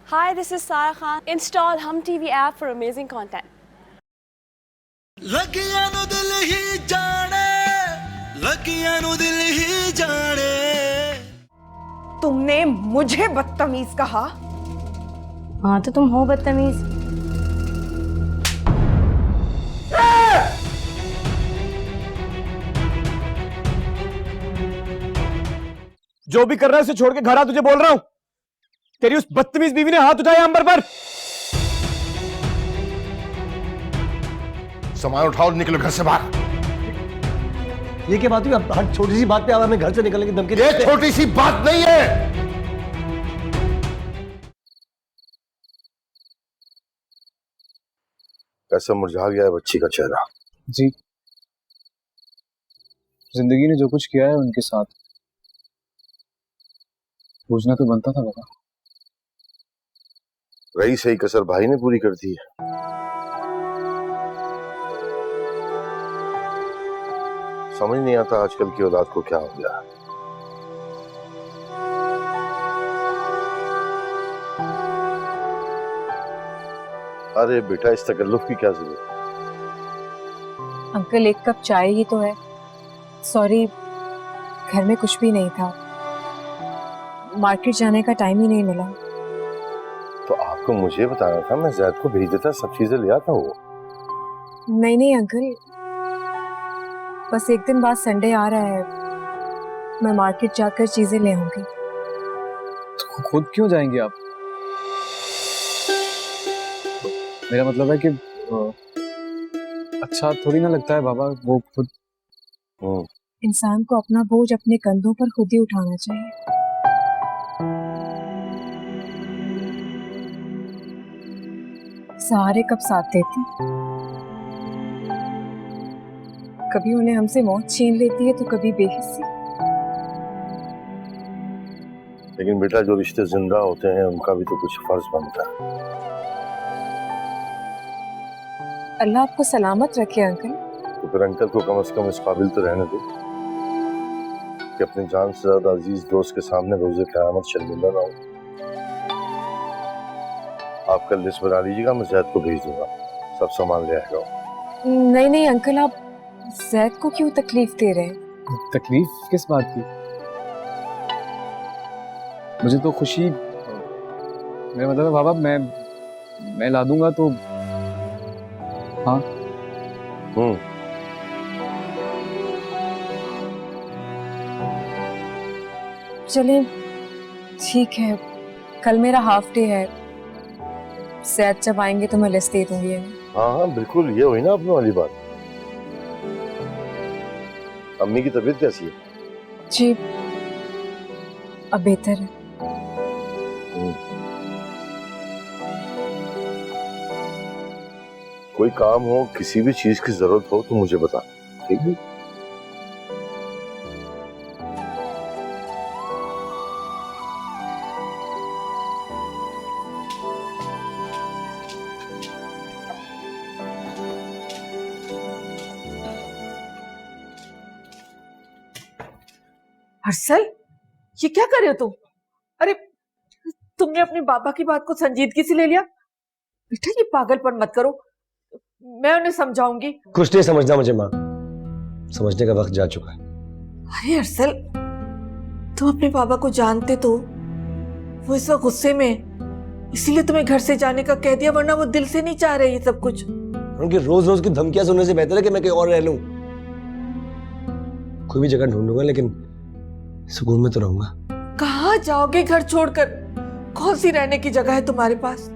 Hi, this is Sarah Khan. Install Hum TV app for amazing content. लगियां नु दिल ही जाने, लगियां नु दिल ही जाने। तुमने मुझे बदतमीज कहा? हाँ तो तुम हो बदतमीज। जो भी कर रहा है उसे छोड़ के घर आ, तुझे बोल रहा हूं। तेरी उस बदतमीज बीवी ने हाथ उठाया अंबर पर। सामान उठाओ, निकलो घर से बाहर। ये क्या बात हुई? अब हर छोटी सी बात पे आप हमें घर से निकलने की धमकी ये देते हैं। छोटी सी बात नहीं है। कैसा मुरझा गया है बच्ची का चेहरा। जी, जिंदगी ने जो कुछ किया है उनके साथ पूछना तो बनता था बाबा। रही सही कसर भाई ने पूरी कर दी है। समझ नहीं आता आजकल की औलाद को क्या हो गया। अरे बेटा, इस तकल्लुफ की क्या जरूरत? अंकल एक कप चाय ही तो है। सॉरी, घर में कुछ भी नहीं था, मार्केट जाने का टाइम ही नहीं मिला। तो आपको मुझे बताना था, मैं जैद को भेज देता, सब चीजें ले आता वो। नहीं अंकल, बस एक दिन बाद संडे आ रहा है, मैं मार्केट जाकर चीजें ले आऊंगी। तो खुद क्यों जाएंगे आप? मेरा मतलब है कि अच्छा थोड़ी ना लगता है बाबा वो खुद। इंसान को अपना बोझ अपने कंधों पर खुद ही उठाना चाहिए। सहारे कब साथ देती, कभी उन्हें हमसे मौत छीन लेती है तो कभी बेहिस्सी। लेकिन बेटा, जो रिश्ते जिंदा होते हैं उनका भी तो कुछ फर्ज बनता है। अल्लाह आपको सलामत रखे अंकल। तो फिर अंकल को कम से कम इस काबिल तो रहने दो कि अपनी जान से ज्यादा अजीज दोस्त के सामने रोजे क़यामत शर्मिंदा ना हो। आप कल लिस्ट बना लीजिएगा, मैं जैद को भेज दूंगा, सब सामान ले आएगा। नहीं अंकल, आप जैद को क्यों तकलीफ दे रहे हैं? तकलीफ किस बात की? मुझे तो खुशी, मेरा मतलब है बाबा मैं ला दूंगा तो। हाँ चलें, ठीक है, कल मेरा हाफ डे है, जैद जब आएंगे तो मैं लिस्ट दे दूंगी। हाँ बिल्कुल, ये हुई ना अपने वाली बात। अम्मी की तबीयत कैसी है? जी अब बेहतर है। कोई काम हो, किसी भी चीज की जरूरत हो तो मुझे बता, ठीक है? हर्षल, ये क्या कर रहे हो तुम? अरे तुमने अपने बाबा की बात को संजीदगी से ले लिया। बेटा ये पागलपन मत करो, मैं उन्हें समझाऊंगी। कुछ नहीं समझना मुझे माँ, समझने का वक्त जा चुका है। अरे हर्षल, तुम अपने बाबा को जानते तो, वो इस वक्त गुस्से में, इसीलिए तुम्हें घर से जाने का कह दिया, वरना वो दिल से नहीं चाह रहे ये सब कुछ। उनकी रोज रोज की धमकियां सुनने से बेहतर है कि मैं कहीं और रह लूं। कोई भी जगह ढूंढूंगा लेकिन सुकून में तो रहूंगा। कहाँ जाओगे घर छोड़कर? कौन सी रहने की जगह है तुम्हारे पास?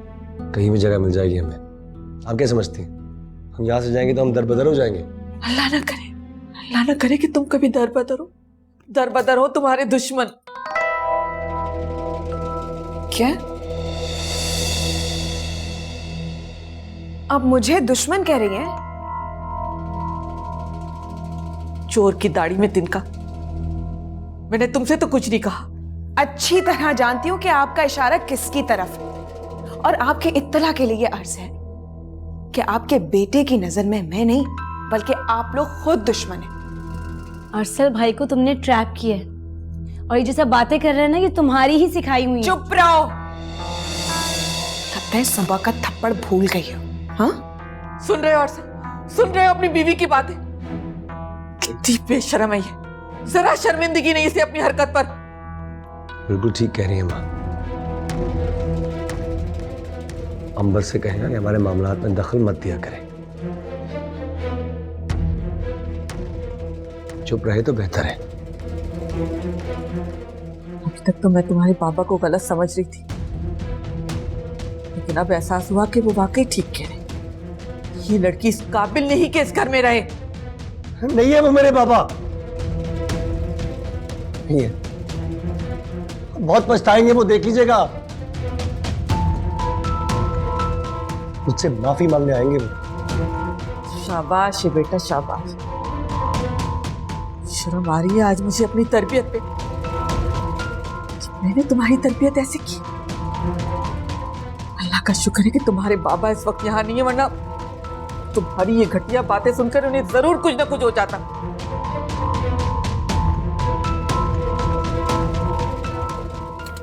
कहीं भी जगह मिल जाएगी हमें। आप क्या समझती हैं, हम यहाँ से जाएंगे तो हम दर-बदर हो जाएंगे? अल्लाह ना करे कि तुम कभी दर बदर हो तुम्हारे दुश्मन। क्या आप मुझे दुश्मन कह रही हैं? चोर की दाढ़ी में तिनका, मैंने तुमसे तो कुछ नहीं कहा। अच्छी तरह जानती हूँ कि आपका इशारा किसकी तरफ है, और आपके इत्तला के लिए अर्ज है कि आपके बेटे की नजर में मैं नहीं बल्कि आप लोग खुद दुश्मन हैं। अरसल भाई को तुमने ट्रैप किया है और ये जो सब बातें कर रहे हैं ना, ये तुम्हारी ही सिखाई हुई है। चुप रहो। लगता है सबा का थप्पड़ भूल गई हो। हाँ, सुन रहे हो अरसल, सुन रहे हो अपनी बीवी की बातें? कितनी बेशर्म है ये, जरा शर्मिंदगी नहीं इसे अपनी हरकत पर। बिल्कुल ठीक कह रही है माँ। अंबर से कहना कि हमारे मामलात में दखल मत दिया करे, चुप रहे तो बेहतर है। अभी तक तो मैं तुम्हारे पापा को गलत समझ रही थी, लेकिन अब एहसास हुआ कि वो वाकई ठीक कह रहे। ये लड़की इस काबिल नहीं कि इस घर में रहे। नहीं है वो मेरे पापा, नहीं है। बहुत पछताएंगे वो, देख लीजिएगा। मुझसे माफी मांगने आएंगे वो। शाबाश है बेटा, शाबाश। शर्म आ रही है आज मुझे अपनी तरबियत पे। मैंने तुम्हारी तरबियत ऐसे की। अल्लाह का शुक्र है कि तुम्हारे बाबा इस वक्त यहाँ नहीं है, वरना तुम्हारी ये घटिया बातें सुनकर उन्हें जरूर कुछ ना कुछ हो जाता।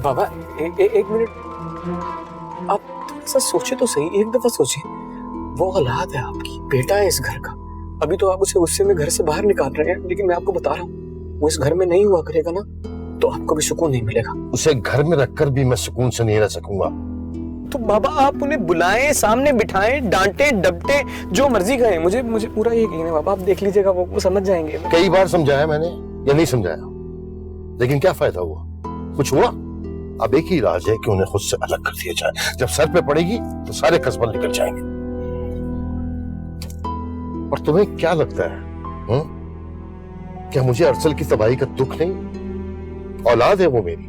बाबा एक मिनट, आप थोड़ा सा सोचे तो सही, एक दफा सोचे। वो औलाद है आपकी, बेटा है इस घर का। अभी तो आप उसे गुस्से में घर से बाहर निकाल रहे हैं, लेकिन मैं आपको बता रहा हूँ वो इस घर में नहीं हुआ करेगा ना, तो आपको भी सुकून नहीं मिलेगा। उसे घर में रखकर भी मैं सुकून से नहीं रह सकूंगा। तो बाबा आप उन्हें बुलाएं, सामने बिठाएं, डांटे डपटे, जो मर्जी करें। मुझे पूरा यकीन है बाबा, आप देख लीजिएगा वो समझ जाएंगे। कई बार समझाया मैंने या नहीं समझाया, लेकिन क्या फायदा हुआ? कुछ हुआ? अब एक ही इलाज है कि उन्हें खुद से अलग कर दिया जाए। जब सर पे पड़ेगी तो सारे कसबल निकल जाएंगे। और तुम्हें क्या लगता है क्या मुझे अरसल की तबाही का दुख नहीं? औलाद है वो मेरी,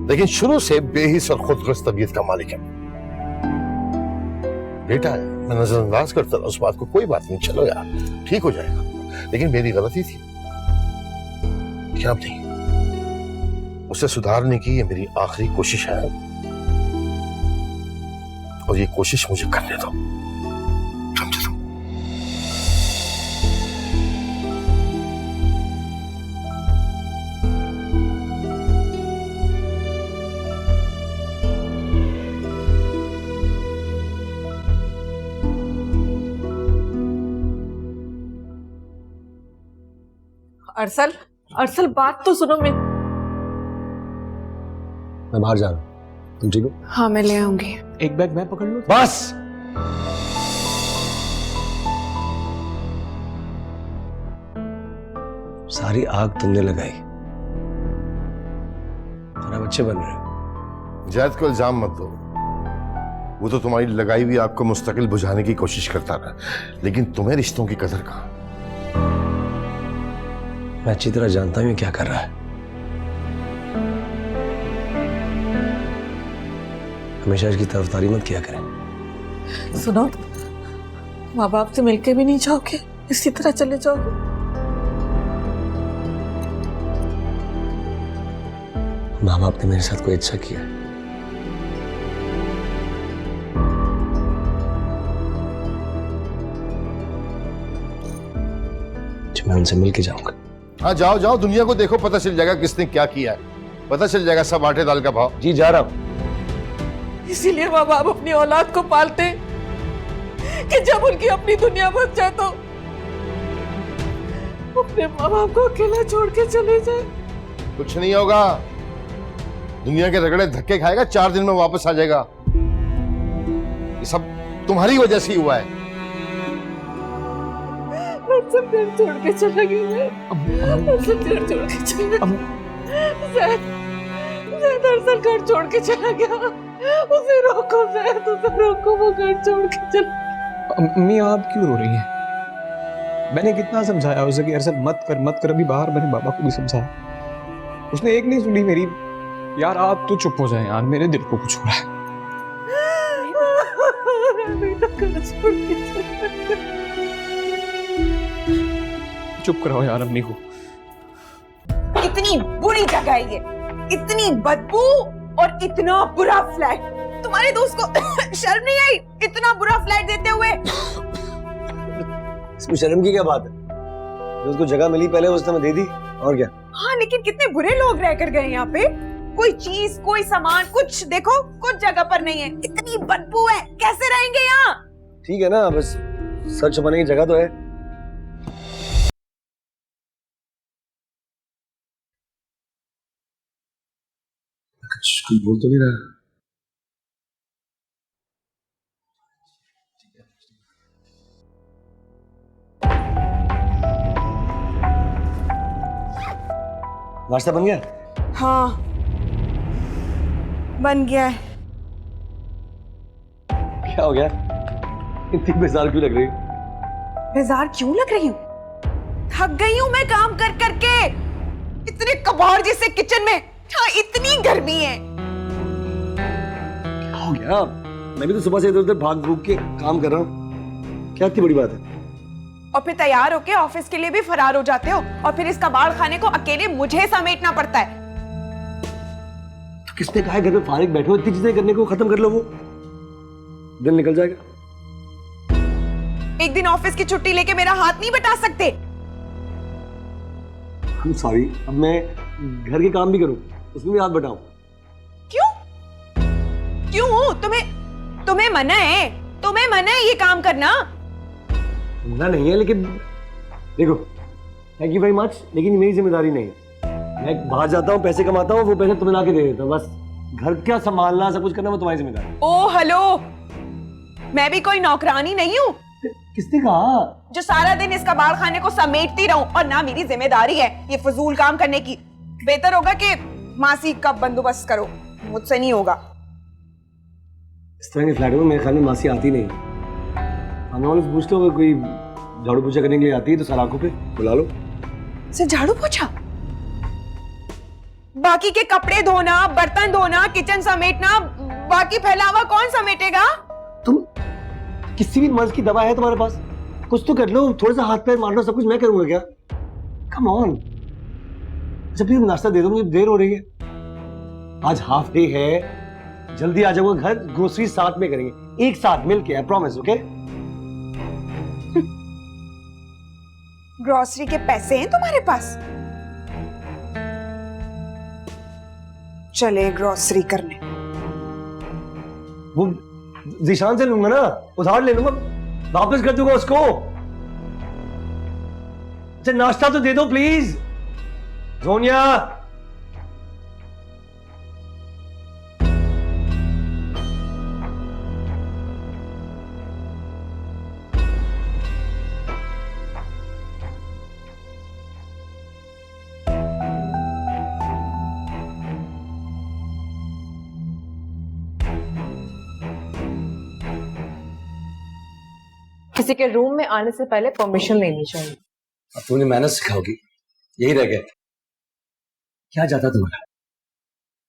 लेकिन शुरू से बेहिस और खुदगर्ज तबीयत का मालिक है। बेटा है, मैं नजरअंदाज करता था उस बात को। कोई बात नहीं, चलो यार ठीक हो जाएगा। लेकिन मेरी गलती थी, क्या अब नहीं। उसे सुधारने की ये मेरी आखिरी कोशिश है, और ये कोशिश मुझे करने दो, समझे तुम? अरसल, अरसल बात तो सुनो। मैं बाहर जा रहा हूँ, तुम ठीक हो? हाँ मैं ले आऊंगी। एक बैग मैं पकड़ लूं? बस सारी आग तुमने लगाई और अब अच्छे बन रहे हो। जैद को इल्जाम मत दो, वो तो तुम्हारी लगाई हुई आग को मुस्तकिल बुझाने की कोशिश करता रहा, लेकिन तुम्हें रिश्तों की कदर कहाँ? मैं अच्छी तरह जानता हूं ये क्या कर रहा है। हमेशा इसकी तरफदारी मत किया करें। सुनो, माँ बाप से मिलके भी नहीं जाओगे, इसी तरह चले जाओगे? माँ बाप ने मेरे साथ कोई अच्छा किया है? जो मैं उनसे मिलके जाऊंगा। हाँ जाओ जाओ, दुनिया को देखो, पता चल जाएगा किसने क्या किया है। पता चल जाएगा सब आटे दाल का भाव। जी जा रहा हूं। इसीलिए माँ बाप अपनी औलाद को पालते कि जब उनकी अपनी दुनिया बस जाए तो अपने माँ बाप को अकेला छोड़ के चले जाए। कुछ नहीं होगा, दुनिया के रगड़े धक्के खाएगा, 4 दिन में वापस आ जाएगा। ये सब तुम्हारी वजह से ही हुआ है। सब घर छोड़ के चला गया, सब घर छोड़ के चला गया। दरअसल घर छोड़ के चला गया। उसे रोको जैद, उसे रोको, वो घर छोड़ के चला। अम्मी आप क्यों रो रही हैं? मैंने कितना समझाया उसे कि अरसल मत कर। अभी बाहर मैंने बाबा को भी समझाया, उसने एक नहीं सुनी मेरी। यार आप तो चुप हो जाए यार, मेरे दिल को कुछ हो रहा है। चुप कराओ यार अम्मी को। इतनी बुरी जगह है ये, इतनी बदबू और इतना बुरा फ्लैट। तुम्हारे दोस्त को शर्म नहीं आई इतना बुरा फ्लैट देते हुए? इसमें शर्म की क्या बात है? जो उसको जगह मिली पहले उसने हमें दे दी, और क्या? हाँ लेकिन कितने बुरे लोग रह कर गए यहाँ पे। कोई चीज, कोई सामान, कुछ देखो कुछ जगह पर नहीं है। इतनी बदबू है, कैसे रहेंगे यहाँ? ठीक है ना, बस सर छुपाने की जगह तो है। कुछ बोल तो नहीं रहा। नाश्ता बन गया? हाँ बन गया है। क्या हो गया? इतनी बेजार क्यों लग रही? बेजार क्यों लग रही हूँ? थक गई हूँ मैं काम कर करके। इतने कबाड़ जैसे किचन में हाँ, इतनी गर्मी है। क्या हो गया? मैं भी तो सुबह से इधर उधर भाग भूग के काम कर रहा हूँ। क्या इतनी बड़ी बात है? और फिर तैयार होके ऑफिस के लिए भी फरार हो जाते हो और फिर इस कबाड़ खाने को अकेले मुझे समेटना पड़ता है। तो किसने कहा है घर में फारिग बैठे हो, इतनी चीजें करने को खत्म कर लो, वो दिन निकल जाएगा। एक दिन ऑफिस की छुट्टी लेके मेरा हाथ नहीं बटा सकते? सॉरी, अब मैं घर के काम भी करूं, उसमें भी हाथ बटाऊं? क्यों? क्यों? तुम्हें मना है? तुम्हें मना है ये काम करना? मना नहीं है, लेकिन देखो, थैंक यू वेरी मच, लेकिन ये मेरी जिम्मेदारी नहीं है। मैं बाहर जाता हूँ, पैसे कमाता हूँ, वो पैसे तुम्हें ला के दे देता हूँ। बस घर क्या संभालना, सब कुछ करना वो तुम्हारी जिम्मेदारी है। ओ हेलो, मैं भी कोई नौकरानी नहीं हूँ किसने कहा? जो सारा दिन इस कबाड़ खाने को समेटती रहूं और ना मेरी जिम्मेदारी है ये फजूल काम करने की। बेहतर होगा कि मासी का बंदोबस्त करो, मुझसे नहीं होगा। इस तरह के फ्लैट में मेरे ख्याल में मासी आती नहीं। सामने वाले से पूछ लो, कोई झाड़ू पोछा करने के लिए आती है तो सलाखों पे बुला लो। सिर्फ झाड़ू पोछा? बाकी के कपड़े धोना, बर्तन धोना, किचन समेटना, बाकी फैलावा कौन समेटेगा? तुम किसी भी मर्ज की दवा है तुम्हारे पास? कुछ तो कर लो, थोड़ा सा हाथ पैर मार लो, सब कुछ मैं करूंगा क्या? Come on. जब भी नाश्ता दे दो, मुझे देर हो रही है। आज हाफ डे है, जल्दी आ जाऊंगा घर, ग्रोसरी साथ में करेंगे, एक साथ मिलके, आई प्रॉमिस। ओके? ग्रोसरी के पैसे हैं तुम्हारे पास? चले ग्रोसरी करने। वो जिशान से लूंगा ना, उधार ले लूंगा, वापस कर दूंगा उसको। अच्छा नाश्ता तो दे दो प्लीज। सोनिया, किसी के रूम में आने से पहले परमिशन लेनी चाहिए। अब तुमने मेहनत सिखाओगी, यही रह गया। क्या जाता तुम्हारा,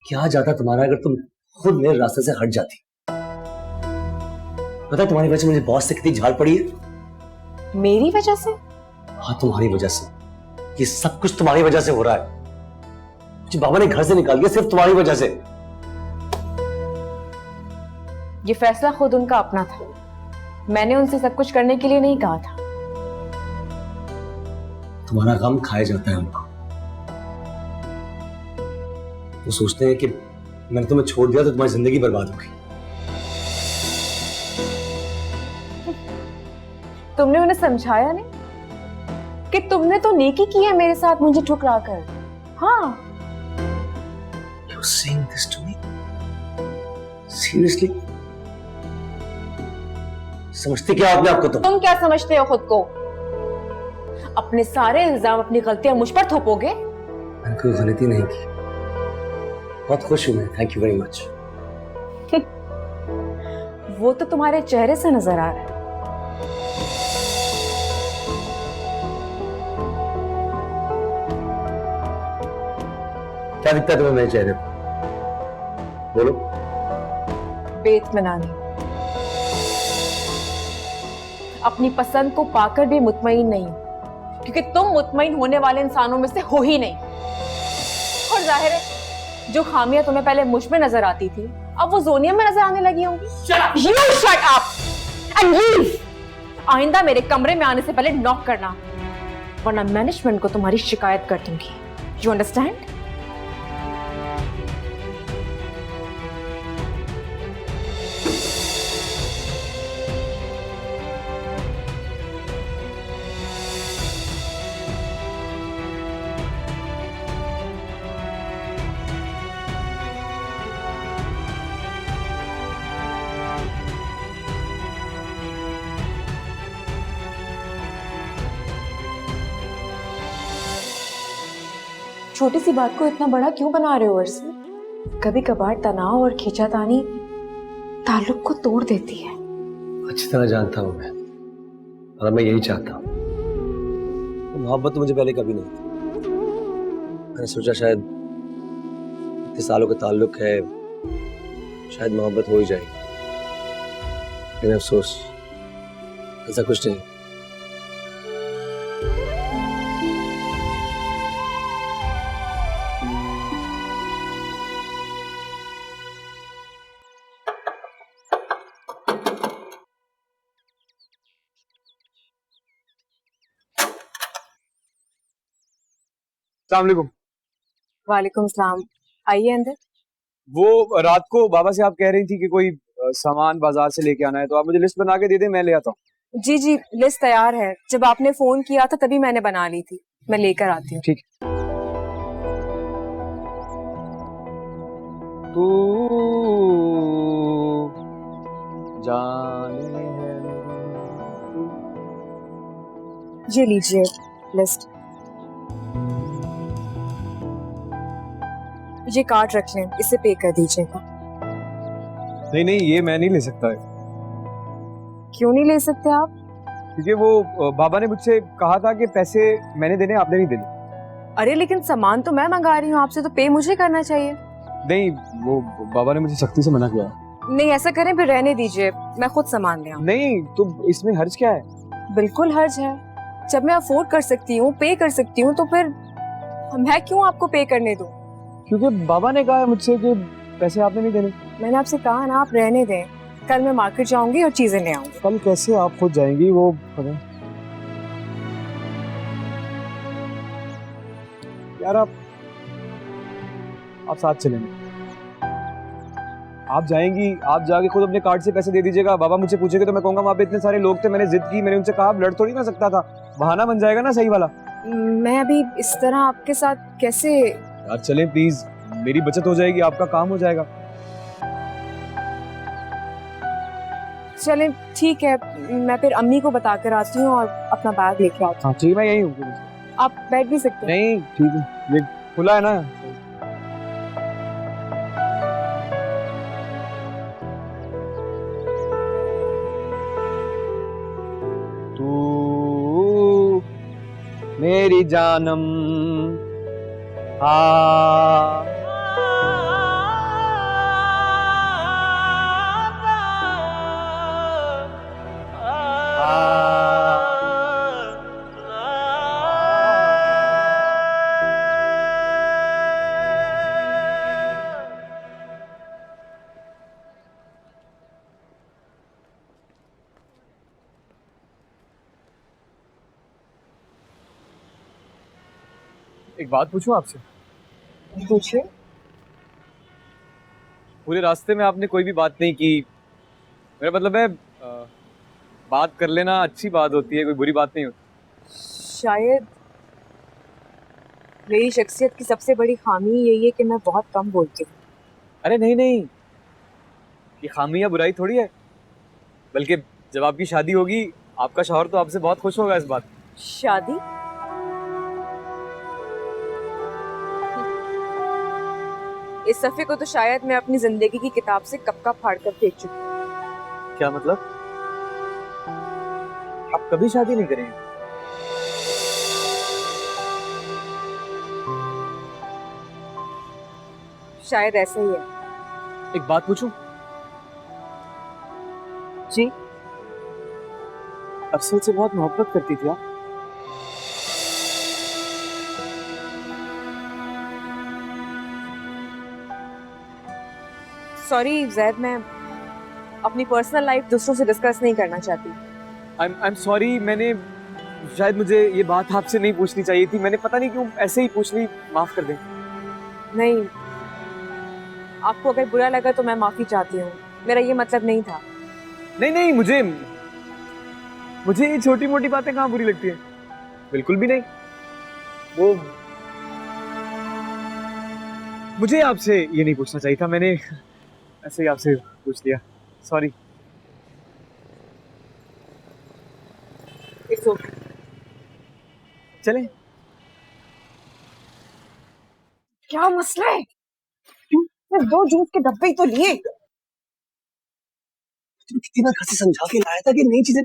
क्या जाता तुम्हारा अगर तुम खुद मेरे रास्ते से हट जाती? पता है तुम्हारी वजह से मुझे बॉस से कितनी झाड़ पड़ी है। मेरी वजह से? हाँ तुम्हारी वजह से। ये सब कुछ तुम्हारी वजह से हो रहा है। मुझे बाबा ने घर से निकाल दिया सिर्फ तुम्हारी वजह से। ये फैसला खुद उनका अपना था, मैंने उनसे सब कुछ करने के लिए नहीं कहा था। तुम्हारा गम खाया जाता है उनको। वो सोचते हैं कि मैंने तुम्हें छोड़ दिया तो तुम्हारी जिंदगी बर्बाद होगी। तुमने उन्हें समझाया नहीं कि तुमने तो नेकी की है मेरे साथ मुझे ठुकरा कर। हाँ। You're saying this to me? Seriously? समझते क्या अपने आप को? तुम क्या समझते हो खुद को? अपने सारे इल्जाम, अपनी गलतियां मुझ पर थोपोगे? मैंने कोई गलती नहीं की। बहुत खुश हूं मैं, थैंक यू वेरी मच। वो तो तुम्हारे चेहरे से नजर आ रहा है। क्या दिखता है तुम्हें मेरे चेहरे पर? बोलो। बेइत्मीनानी। अपनी पसंद को पाकर भी मुतमईन नहीं, क्योंकि तुम मुतमईन होने वाले इंसानों में से हो ही नहीं। और जाहिर है जो खामियां तुम्हें पहले मुझ में नजर आती थी अब वो जोनिया में नजर आने लगी होंगी। You shut up and leave! आइंदा मेरे कमरे में आने से पहले नॉक करना, वरना मैनेजमेंट को तुम्हारी शिकायत कर दूंगी। You understand? छोटी सी बात को इतना बड़ा क्यों बना रहे हो अरसल? कभी कभार तनाव और खींचातानी ताल्लुक को तोड़ देती है। अच्छी तरह जानता हूँ मैं, और मैं यही चाहता हूँ। मोहब्बत तो मुझे पहले कभी नहीं थी। मैंने सोचा शायद इतने सालों का ताल्लुक है, शायद मोहब्बत हो ही जाएगी, लेकिन अफसोस ऐसा कुछ नहीं। अस्सलाम वालेकुम। वालेकुम सलाम। आइए अंदर। वो रात को बाबा से आप कह रही थी कि कोई सामान बाजार से लेके आना है, तो आप मुझे लिस्ट बना के दे दें, मैं ले आता हूँ। जी जी, लिस्ट तैयार है। जब आपने फोन किया था तभी मैंने बना ली थी। मैं लेकर आती हूँ। ठीक। तू जाने है ये लीजिए लिस्ट। ये कार्ड रख लें, इसे पे कर दीजिएगा। नहीं नहीं, ये मैं नहीं ले सकता है। क्यों नहीं ले सकते आप? क्योंकि वो बाबा ने मुझसे कहा था कि पैसे मैंने देने, आपने नहीं देने। अरे लेकिन सामान तो मैं मंगा रही हूँ आपसे, तो पे मुझे करना चाहिए। नहीं, वो बाबा ने मुझे सख्ती से मना किया। नहीं ऐसा करें, फिर रहने दीजिए, मैं खुद सामान ले आऊँ। नहीं, तो इसमें हर्ज क्या है? बिल्कुल हर्ज है। जब मैं अफोर्ड कर सकती हूँ, पे कर सकती हूँ, तो फिर मैं क्यों आपको पे करने दूँ? क्योंकि बाबा ने कहा है मुझसे कि पैसे आपने नहीं देने। मैंने आपसे कहा ना, आप रहने दें। कल मैं मार्केट जाऊंगी और चीजें ले आऊंगी। कल कैसे आप खुद जाएंगी? वो पता यार, आप साथ चलेंगे। आप जाएंगी, आप जाके खुद अपने कार्ड से पैसे दे दीजिएगा। बाबा मुझसे पूछेंगे तो मैं कहूंगा वहां पे इतने सारे लोग थे, मैंने जिद की, मैंने उनसे कहा, लड़ थोड़ी ना सकता था। बहाना बन जाएगा ना सही वाला। मैं अभी इस तरह आपके साथ कैसे? यार चलें प्लीज, मेरी बचत हो जाएगी, आपका काम हो जाएगा। चलें ठीक है, मैं फिर अम्मी को बताकर आती हूँ और अपना बैग लेके आती हाँ ठीक, मैं यही हूँ। हूँ। आप बैठ भी सकते हैं। नहीं ठीक है, ये खुला है ना। तू मेरी जानम एक बात पूछूं आपसे? पूछिए। पूरे रास्ते में आपने कोई भी बात नहीं की। मेरा मतलब है बात कर लेना अच्छी बात होती है, कोई बुरी बात नहीं होती। शायद मेरी शख्सियत की सबसे बड़ी खामी यही है कि मैं बहुत कम बोलती हूँ। अरे नहीं नहीं, ये खामी या बुराई थोड़ी है, बल्कि जब आपकी शादी होगी आपका शौहर तो आपसे बहुत खुश होगा इस बात। शादी? इस सफ़े को तो शायद मैं अपनी जिंदगी की किताब से कब का फाड़ कर फेंक चुकी हूँ। क्या मतलब? आप कभी शादी नहीं करेंगे? शायद ऐसा ही है। एक बात पूछूं? जी। अफसल से बहुत मोहब्बत करती थी आप? सॉरी जैद, मैं अपनी पर्सनल लाइफ दूसरों से डिस्कस नहीं करना चाहती। आई एम सॉरी, मैंने शायद मुझे ये बात आपसे नहीं पूछनी चाहिए थी, मैंने पता नहीं क्यों ऐसे ही पूछ ली, माफ कर दें। नहीं, आपको अगर बुरा लगा तो मैं माफी चाहती हूँ, मेरा ये मतलब नहीं था। नहीं नहीं, मुझे ये छोटी मोटी बातें कहाँ बुरी लगती हैं, बिल्कुल भी नहीं। वो मुझे आपसे ये नहीं पूछना चाहिए था, मैंने ऐसे ही आपसे पूछ लिया, सॉरी। It's okay. चलें? क्या मसला है? सिर्फ 2 जूस के डब्बे ही तो लिए। तुम कितनी बार घर से समझा के लाया था कि नई चीजें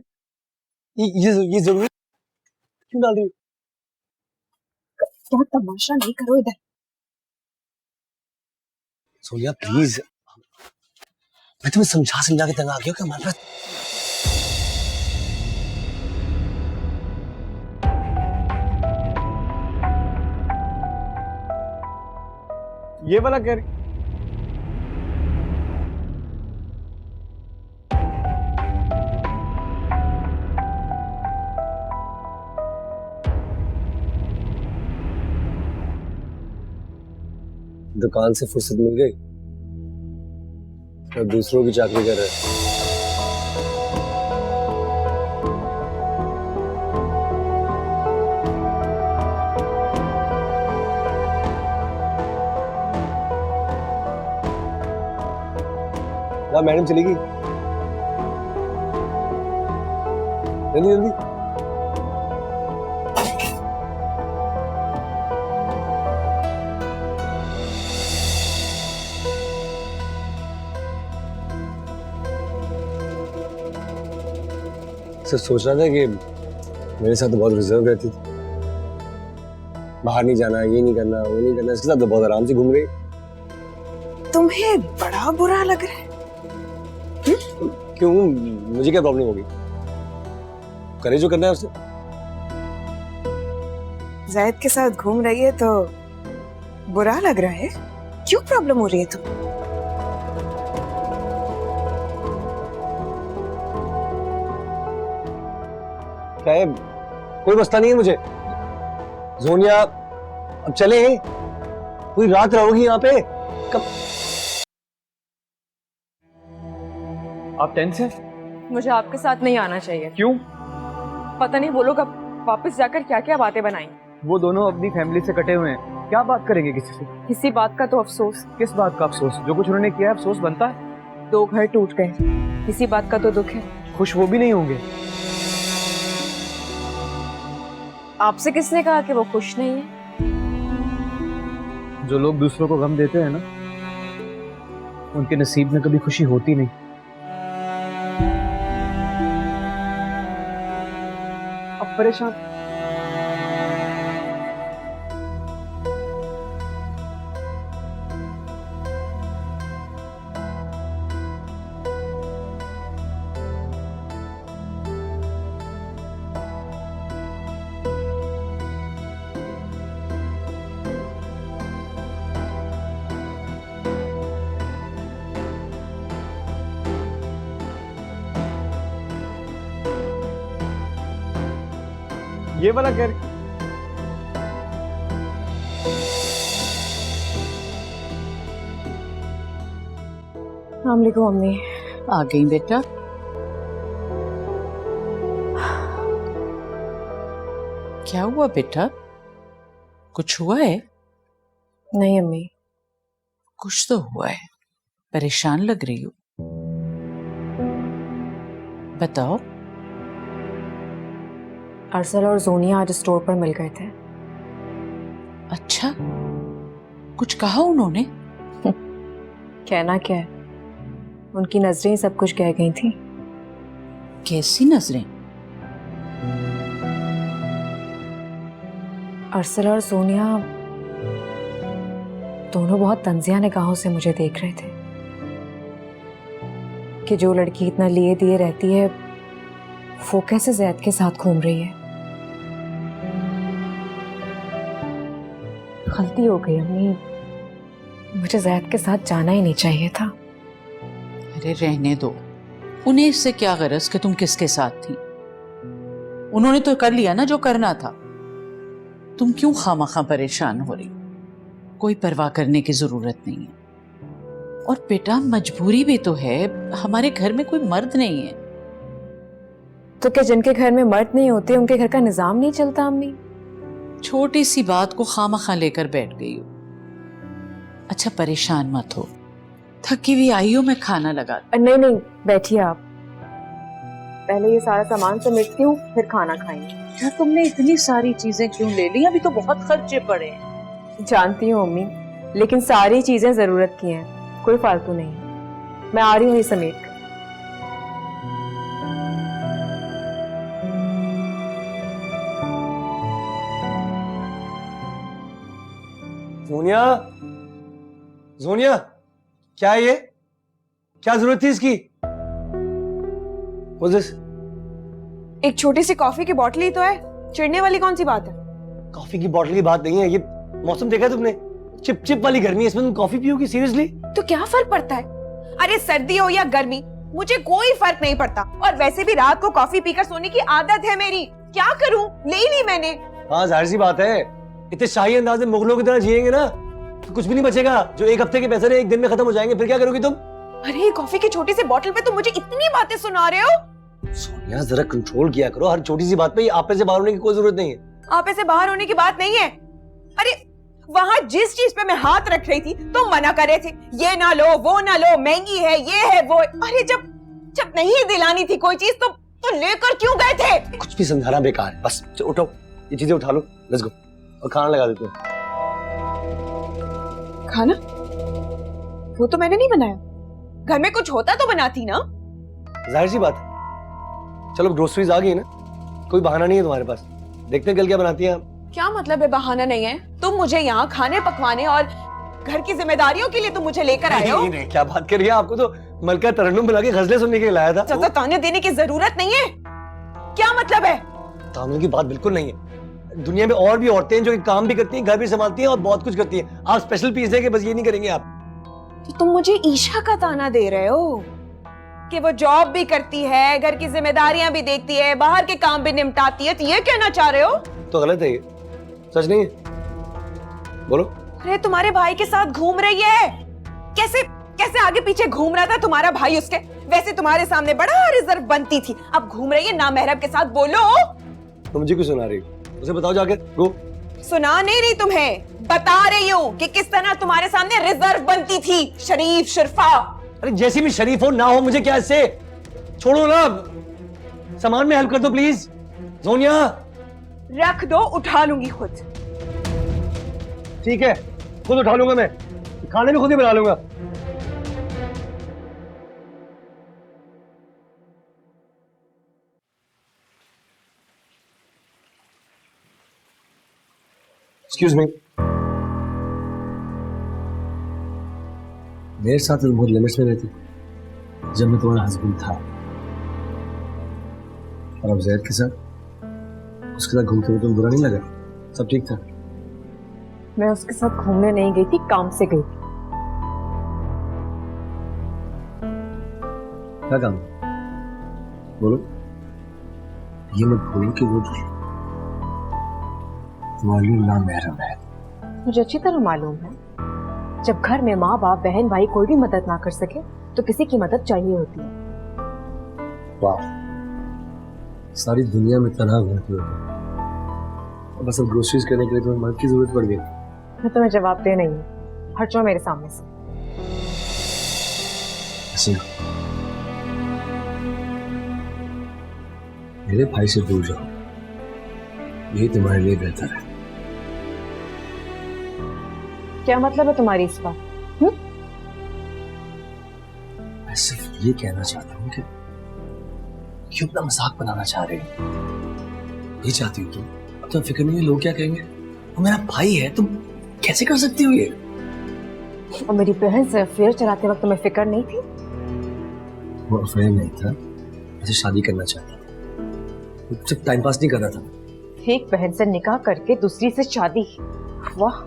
ये जरूरी क्यों डाल रही हो? क्या तमाशा नहीं करो इधर। सोनिया प्लीज, मैं तुम्हें समझा के तंग आ गया हूं कि हमारे पास ये वाला कह रही दुकान से फुर्सत मिल गई और दूसरों की चाकरी कर रहे हैं। ना मैडम चलेगी, जल्दी जल्दी। सर सोच रहा था कि मेरे साथ तो बहुत रिजर्व रहती थी, बाहर नहीं जाना, ये नहीं करना, वो नहीं करना, इसके साथ तो बहुत आराम से घूम गई। तुम्हें बड़ा बुरा लग रहा है? क्यों, मुझे क्या प्रॉब्लम होगी? करे जो करना है उससे। जैद के साथ घूम रही है तो बुरा लग रहा है? क्यों प्रॉब्लम हो रही है तुम? क्या है? कोई मसला नहीं है मुझे। जोनिया अब चले, पूरी रात रहोगी यहाँ पे? कब? आप टेंस हैं? मुझे आपके साथ नहीं आना चाहिए। क्यों? पता नहीं वो लोग अब वापस जाकर क्या क्या बातें बनाएंगे। वो दोनों अपनी फैमिली से कटे हुए हैं, क्या बात करेंगे किसी से? किसी बात का तो अफसोस। किस बात का अफसोस? जो कुछ उन्होंने किया अफसोस बनता है। 2 घर टूट गए, किसी बात का तो दुख है। खुश वो भी नहीं होंगे। आपसे किसने कहा कि वो खुश नहीं है? जो लोग दूसरों को गम देते हैं ना, उनके नसीब में कभी खुशी होती नहीं। अब परेशान ये वाला कह रही अस्सलामुअलैकुम अम्मी। आ गई बेटा। क्या हुआ बेटा? कुछ हुआ है? नहीं अम्मी। कुछ तो हुआ है, परेशान लग रही हो। बताओ। अरसल और जोनिया आज स्टोर पर मिल गए थे। अच्छा, कुछ कहा उन्होंने? कहना क्या है, उनकी नजरें सब कुछ कह गई थी। कैसी नजरें? अरसल और सोनिया दोनों बहुत तंजिया निगाहों से मुझे देख रहे थे कि जो लड़की इतना लिए दिए रहती है वो कैसे जैद के साथ घूम रही है। गलती हो गई अम्मी, मुझे जैद के साथ जाना ही नहीं चाहिए था। अरे रहने दो, उन्हें इससे क्या गरज कि तुम किसके साथ थी? उन्होंने तो कर लिया ना जो करना था। तुम क्यों खामखा परेशान हो रही? कोई परवाह करने की जरूरत नहीं है। और बेटा मजबूरी भी तो है, हमारे घर में कोई मर्द नहीं है। तो क्या जिनके घर में मर्द नहीं होते उनके घर का निजाम नहीं चलता अम्मी? छोटी सी बात को खामखा लेकर बैठ गई हो। अच्छा परेशान मत हो, थकी हुई आई हो, मैं खाना लगा। नहीं नहीं बैठिए आप, पहले ये सारा सामान समेटती हूँ फिर खाना खाएंगे। क्या तुमने इतनी सारी चीजें क्यों ले ली? अभी तो बहुत खर्चे पड़े हैं। जानती हूँ अम्मी, लेकिन सारी चीजें जरूरत की हैं, कोई फालतू नहीं। मैं आ रही हूँ ये समेट कर। सोनिया, सोनिया, क्या है ये? क्या जरूरत थी इसकी? What's this? एक छोटी सी कॉफी की बोतल ही तो है, चिढ़ने वाली कौन सी बात है? कॉफी की बोतल की बात नहीं है, ये मौसम देखा है तुमने? चिप चिप वाली गर्मी है, इसमें तुम कॉफी पियोगी? सीरियसली? तो क्या फर्क पड़ता है? अरे सर्दी हो या गर्मी, मुझे कोई फर्क नहीं पड़ता। और वैसे भी रात को कॉफी पीकर सोने की आदत है मेरी। क्या करूं? ले ली मैंने। हाँ, जाहिर सी बात है, इतने शाही अंदाज में मुगलों की तरह जिएंगे ना तो कुछ भी नहीं बचेगा। जो एक हफ्ते के पैसे ने एक दिन में खत्म हो जाएंगे, फिर क्या करोगी तुम? अरे कॉफी की छोटी सी बोतल पे तुम मुझे इतनी बातें सुना रहे हो। सोनिया, जरा कंट्रोल किया करो, हर छोटी सी बात पे आपे से बाहर होने की कोई जरूरत नहीं है। आपे से बाहर होने की बात नहीं है। अरे वहाँ जिस चीज पे मैं हाथ रख रही थी तुम मना कर रहे थे, ये ना लो, वो ना लो, महंगी है, ये है, वो। अरे जब नहीं दिलानी थी कोई चीज तो लेकर क्यों गए थे? कुछ भी समझाना बेकार है, बस उठो, ये चीजें उठा लो, लेट्स गो, और खाना लगा देते हैं। खाना? वो तो मैंने नहीं बनाया, घर में कुछ होता तो बनाती ना। जाहिर सी बात है। चलो ग्रोसरीज आ गई ना, कोई बहाना नहीं है तुम्हारे पास। देखते हैं कल क्या बनाती हैं आप। क्या मतलब है बहाना नहीं है? तुम मुझे यहाँ खाने पकवाने और घर की जिम्मेदारियों के लिए तुम मुझे लेकर आए हो। नहीं, क्या बात कर रही है? आपको तो मलका तरन्नुम बुला के गजलें सुनने के लिए लाया था। ज्यादा ताने देने की जरूरत नहीं है। क्या मतलब है? तानों की बात बिल्कुल नहीं है। दुनिया में और भी औरतें हैं जो काम भी करती हैं, घर भी संभालती हैं और बहुत कुछ करती हैं। आप स्पेशल पीस देंगे, बस ये नहीं करेंगे आप। तो तुम मुझे ईशा का ताना दे रहे हो कि वो जॉब भी करती है, घर की जिम्मेदारियां भी देखती है, बाहर के काम भी निपटाती है, तो ये कहना चाह रहे हो? तो गलत है ये, सच नहीं है। बोलो। अरे तुम्हारे भाई के साथ घूम रही है। कैसे कैसे आगे पीछे घूम रहा था तुम्हारा भाई उसके। वैसे तुम्हारे सामने बड़ा रिजर्व बनती थी, अब घूम रही है नामहरम के साथ। बोलो। तो मुझे क्यों सुना रही हो? उसे बताओ जाके। गो। सुना नहीं रही तुम्हें, बता रही हूँ कि किस तरह तुम्हारे सामने रिजर्व बनती थी। शरीफ शर्फा। अरे जैसी भी शरीफ हो ना हो, मुझे क्या इससे? छोड़ो ना, सामान में हेल्प कर दो प्लीज। सोनिया। रख दो, उठा लूंगी खुद। ठीक है, खुद उठा लूंगा मैं, खाने भी खुद ही बना लूंगा। Excuse me. मेरे साथ तो बहुत लिमिट्स में रहती जब मैं तुम्हारा हस्बैंड था, और अब जैद के साथ उसके साथ घूमते हुए तुम बुरा नहीं लगा? सब ठीक था? मैं उसके साथ घूमने नहीं गई थी, काम से गई थी। क्या काम? बोलो। ये मत भूलो कि वो तुम्हारे लिए नामहरम है। मुझे अच्छी तरह मालूम है, जब घर में माँ बाप बहन भाई कोई भी मदद ना कर सके तो किसी की मदद चाहिए होती है। वाह, सारी दुनिया में तनहा घूमती हो, बस अब ग्रोसरीज करने के लिए तुम्हें मदद की जरूरत पड़ गई। मैं तुम्हें जवाब दे नहीं हूँ, हट जाओ मेरे सामने से। मेरे भाई से दूर जाओ, यही तुम्हारे लिए बेहतर है। क्या मतलब है तुम्हारी इस बात? मैं सिर्फ ये कहना चाहता हूँ कि क्यों अपना मजाक बनाना चाह रहे हो? ये चाहती हो तुम? अब तो फिक्र नहीं है लोग क्या कहेंगे। वो मेरा भाई है, तुम कैसे कर सकती हो ये? और मेरी बहन से अफेयर चलाते वक्त तुम्हें फिक्र नहीं थी? वो अफेयर नहीं था, ऐसे शादी करना चाहता, सिर्फ टाइम पास नहीं कर रहा था। एक बहन से निकाह करके दूसरी से शादी, वाह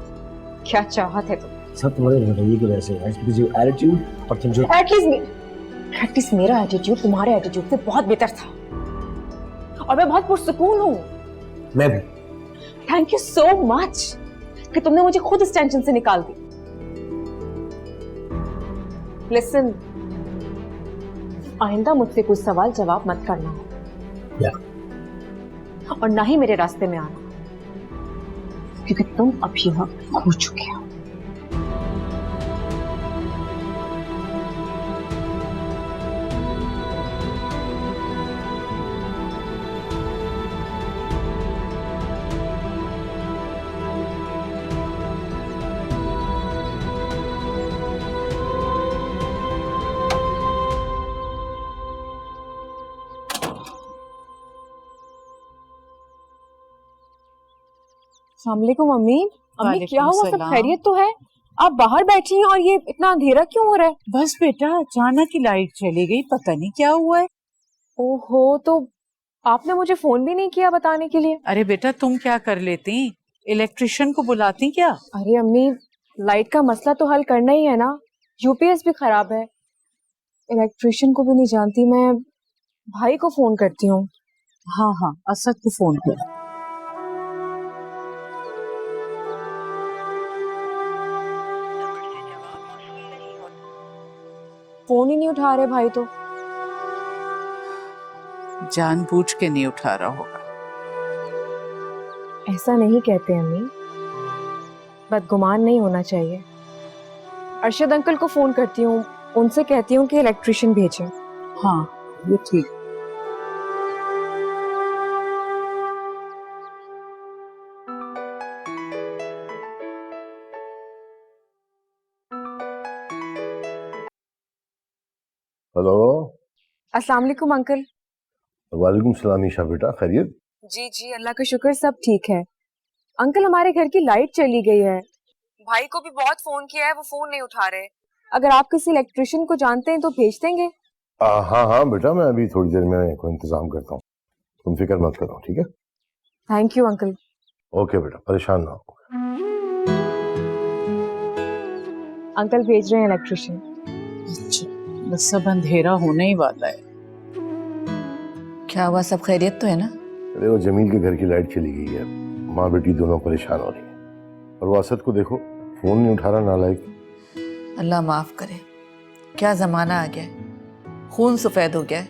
क्या चाहत है तुम। सब तुम्हारे रवैये की वजह से है, because your attitude और तुम जो एटलीस्ट मेरा एटीट्यूड तुम्हारे एटीट्यूड से बहुत बेहतर था, और मैं बहुत पुरसुकून हूँ। मैं भी। थैंक यू सो मच कि तुमने मुझे खुद इस टेंशन से निकाल दी। लिसन, आइंदा मुझसे कोई सवाल जवाब मत करना, और ना ही मेरे रास्ते में आना, क्योंकि तुम अभी वक्त खो चुके हो। अस्सलाम वालेकुम अम्मी। अम्मी वालेकुम क्या हुआ, सब सलाम। खैरियत तो है? आप बाहर बैठी हैं और ये इतना अंधेरा क्यों हो रहा है? बस बेटा अचानक ही लाइट चली गई, पता नहीं क्या हुआ है। ओहो, तो आपने मुझे फोन भी नहीं किया बताने के लिए? अरे बेटा तुम क्या कर लेती, इलेक्ट्रिशियन को बुलाती क्या? अरे अम्मी, लाइट का मसला तो हल करना ही है ना, यूपीएस भी खराब है। इलेक्ट्रिशियन को भी नहीं जानती मैं, भाई को फोन करती हूँ। हाँ हाँ असद को फोन कर। फोन ही नहीं उठा रहे भाई तो। जानबूझ के नहीं उठा रहा होगा। ऐसा नहीं कहते अम्मी, बदगुमान नहीं होना चाहिए। अरशद अंकल को फोन करती हूँ, उनसे कहती हूँ कि इलेक्ट्रिशियन भेजें। हाँ ये ठीक। हेलो। अस्सलाम वालेकुम अंकल। वालेकुम सलाम ईशा बेटा, खैरियत? जी जी अल्लाह का शुक्र, सब ठीक है। अंकल हमारे घर की लाइट चली गई है, भाई को भी बहुत फोन किया है, वो फोन नहीं उठा रहे। अगर आप किसी इलेक्ट्रिशियन को जानते हैं तो भेज देंगे। हाँ हाँ बेटा, मैं अभी थोड़ी देर में कोई इंतजाम करता हूँ, तुम फिक्र मत करो, ठीक है? Thank you uncle. ओके बेटा, परेशान ना हो। अंकल भेज रहे हैं इलेक्ट्रिशियन। अच्छा बस अब अंधेरा होने ही वाला है। क्या हुआ, सब खैरियत तो है ना? अरे वो जमील के घर की लाइट चली गई है, माँ बेटी दोनों परेशान हो रही है। और वो असद को देखो, फोन नहीं उठा रहा, नालायक। अल्लाह माफ करे, क्या जमाना आ गया है, खून सफेद हो गया है।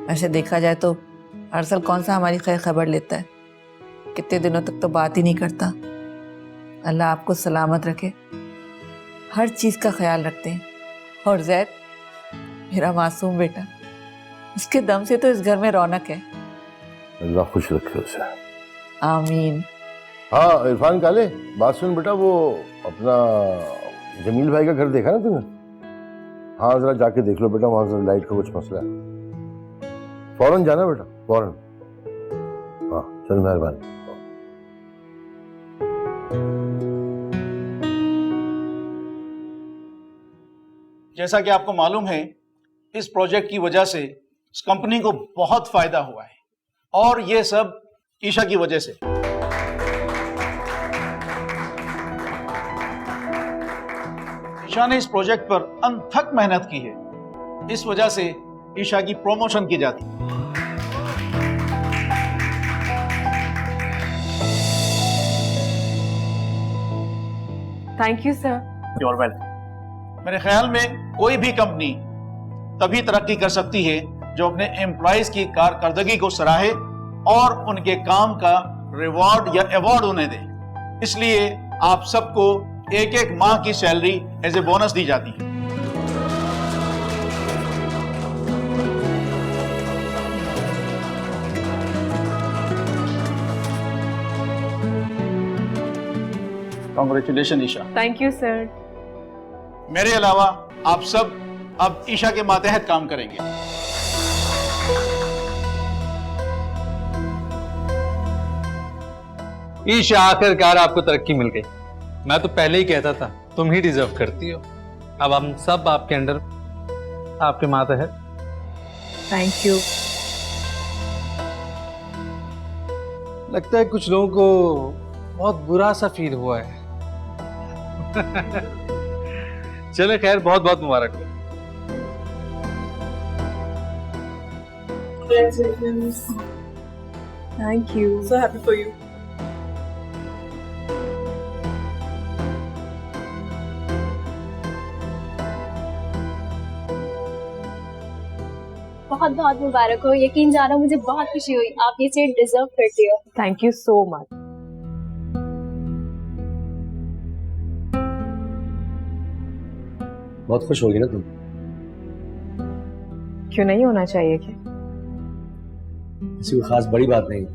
ऐसे देखा जाए तो अरसल कौन सा हमारी खैर खबर लेता है, कितने दिनों तक तो बात ही नहीं करता। अल्लाह आपको सलामत रखे, हर चीज का ख्याल रखते हैं। और जैद मेरा मासूम बेटा, उसके दम से तो इस घर में रौनक है। अल्लाह खुश रखे उसे। आमीन। हाँ इरफान काले, बात सुन बेटा, वो अपना जमील भाई का घर देखा ना तूने? हाँ जरा जाके देख लो बेटा, वहां जरा लाइट का कुछ मसला है, फौरन जाना बेटा, फौरन। हाँ चल, मेहरबानी। जैसा कि आपको मालूम है, इस प्रोजेक्ट की वजह से इस कंपनी को बहुत फायदा हुआ है, और ये सब ईशा की वजह से। ईशा ने इस प्रोजेक्ट पर अनथक मेहनत की है, इस वजह से ईशा की प्रमोशन की जाती है। Thank you sir. You are welcome. मेरे ख्याल में कोई भी कंपनी तभी तरक्की कर सकती है जो अपने एम्प्लॉइज की कारकर्दगी को सराहे और उनके काम का रिवॉर्ड या अवार्ड उन्हें दे। इसलिए आप सबको एक एक माह की सैलरी एज ए बोनस दी जाती है। Congratulation Isha. Thank you sir. मेरे अलावा आप सब अब ईशा के मातहत काम करेंगे। ईशा आखिरकार आपको तरक्की मिल गई। मैं तो पहले ही कहता था तुम ही डिजर्व करती हो। अब हम सब आपके अंडर, आपके मातहत। Thank you. लगता है कुछ लोगों को बहुत बुरा सा फील हुआ है। चले खैर, बहुत बहुत मुबारक हो। Thank you. So happy for you. बहुत बहुत मुबारक हो। यकीन जाना मुझे बहुत खुशी हुई, आप ये सीट डिजर्व करती हो। Thank you so much. बहुत खुश होगी ना तुम? क्यों नहीं होना चाहिए? क्या किसी कोई खास बड़ी बात नहीं।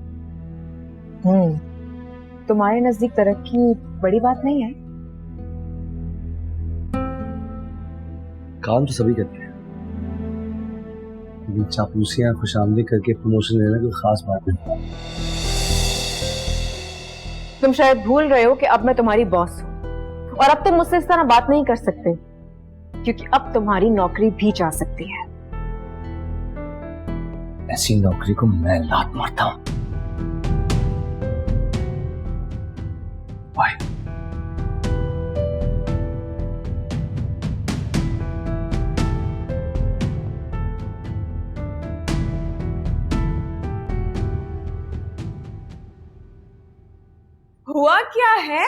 तुम्हारे नजदीक तरक्की बड़ी बात नहीं है? काम तो सभी करते हैं, लेकिन चापलूसियां खुशामदी करके प्रमोशन लेना कोई खास बात नहीं। तुम शायद भूल रहे हो कि अब मैं तुम्हारी बॉस हूं और अब तुम मुझसे इस तरह बात नहीं कर सकते, क्योंकि अब तुम्हारी नौकरी भी जा सकती है। ऐसी नौकरी को मैं लात मारता हूं। बाय। हुआ क्या है?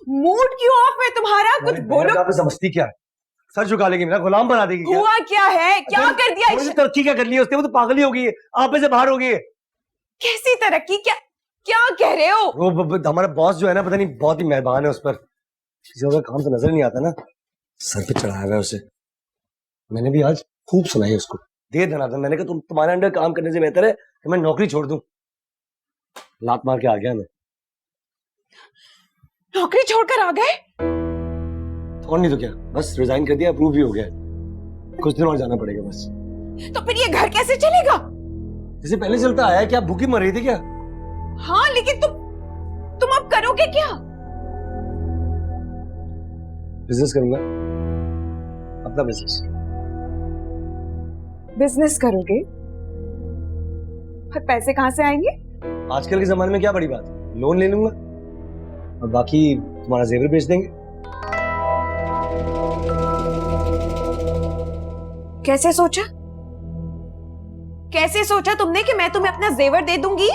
मूड क्यों ऑफ है तुम्हारा? कुछ बोलो। आप समझती क्या है? सर झुका लेगी, मेरा गुलाम बना देगी क्या? हुआ क्या है? क्या कर दिया? तरक्की क्या कर ली है उसने? वो तो पागल ही हो गई है, आप में से बाहर हो गई है। कैसी तरक्की? क्या क्या कह रहे हो? वो हमारा बॉस जो है ना, पता नहीं बहुत ही मेहरबान है उस पर, किसी का काम तो नजर नहीं आता ना, सर पे चढ़ाया हुआ है उसे। मैंने भी आज खूब सुनाई उसको, दे देना था। मैंने कहा तुम्हारे अंडर काम करने से बेहतर है कि मैं नौकरी छोड़ दूं। लात मार के आ गया मैं। नौकरी छोड़कर आ गए? और नहीं तो क्या, बस रिजाइन कर दिया, अप्रूव भी हो गया। कुछ दिन और जाना पड़ेगा बस। तो फिर ये घर कैसे चलेगा? जैसे पहले चलता आया। क्या भूखी मर रही थी क्या? हाँ, लेकिन तुम अब करोगे क्या? बिजनेस करूंगा, अपना बिजनेस। बिजनेस करोगे? और पैसे कहां से आएंगे? आजकल के जमाने में क्या बड़ी बात है, लोन ले लूंगा और बाकी तुम्हारा जेवर बेच देंगे। कैसे सोचा? कैसे सोचा तुमने कि मैं तुम्हें अपना जेवर दे दूंगी?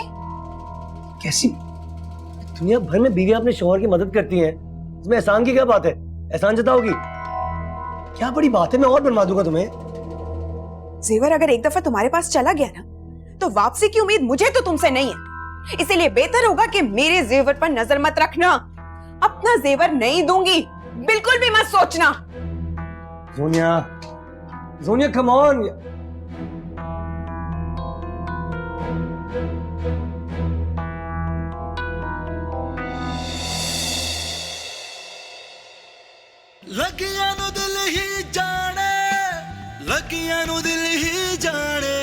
कैसी दुनिया भर में बीवियां अपने शौहर की मदद करती हैं, इसमें एहसान की क्या बात है? एहसान जताओगी? क्या बड़ी बात है, मैं और बनवा दूंगा तुम्हें। जेवर अगर एक दफा तुम्हारे पास चला गया ना, तो वापसी की उम्मीद मुझे तो तुमसे नहीं है। इसीलिए बेहतर होगा कि मेरे जेवर पर नजर मत रखना। अपना जेवर नहीं दूंगी, बिल्कुल भी मत सोचना। जोनिया, जोनिया कम ऑन। लगियां नु दिल ही जाने, लगियां नु दिल ही जाने,